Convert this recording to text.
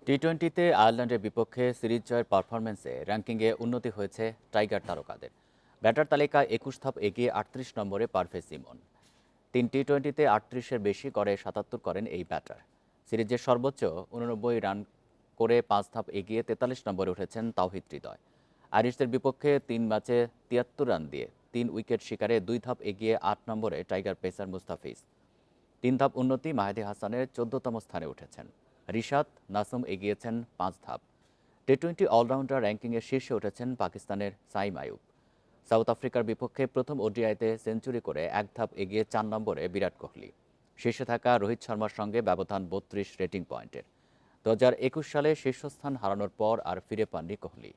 টি-টোয়েন্টিতে আয়ারল্যান্ডের বিপক্ষে সিরিজ জয়ের পারফরম্যান্সে র্যাঙ্কিংয়ে উন্নতি হয়েছে টাইগার তারকাদের। ব্যাটার তালিকায় ২১ ধাপ এগিয়ে ৩৮ নম্বরে পারভেজ ইমন। ৩ টি-টোয়েন্টিতে ৩৮-এর বেশি গড়ে ৭৭ করেন এই ব্যাটার। সিরিজের সর্বোচ্চ ৮৯ রান করে ৫ ধাপ এগিয়ে ৪৩ নম্বরে উঠেছেন তাওহিদ হৃদয়। আইরিশদের বিপক্ষে ৩ ম্যাচে ৭৩ রান দিয়ে ৩ উইকেট শিকারে ২ ধাপ এগিয়ে ৮ নম্বরে টাইগার পেসার মুস্তাফিজ। ৩ ধাপ উন্নতি মাহেদী হাসানের ১৪তম স্থানে উঠেছেন। রিশাদ নাসুম এগিয়েছেন ৫ ধাপ। টি-টোয়েন্টি অলরাউন্ডার র্যাঙ্কিংয়ে শীর্ষে উঠেছেন পাকিস্তানের সাইম আইয়ুব। সাউথ আফ্রিকার বিপক্ষে প্রথম ওডিআইতে সেঞ্চুরি করে ১ ধাপ এগিয়ে ৪ নম্বরে বিরাট কোহলি। শীর্ষে থাকা রোহিত শর্মার সঙ্গে ব্যবধান ৩২ রেটিং পয়েন্টের। ২০২১ সালে শীর্ষস্থান হারানোর পর আর ফিরে পাননি কোহলি।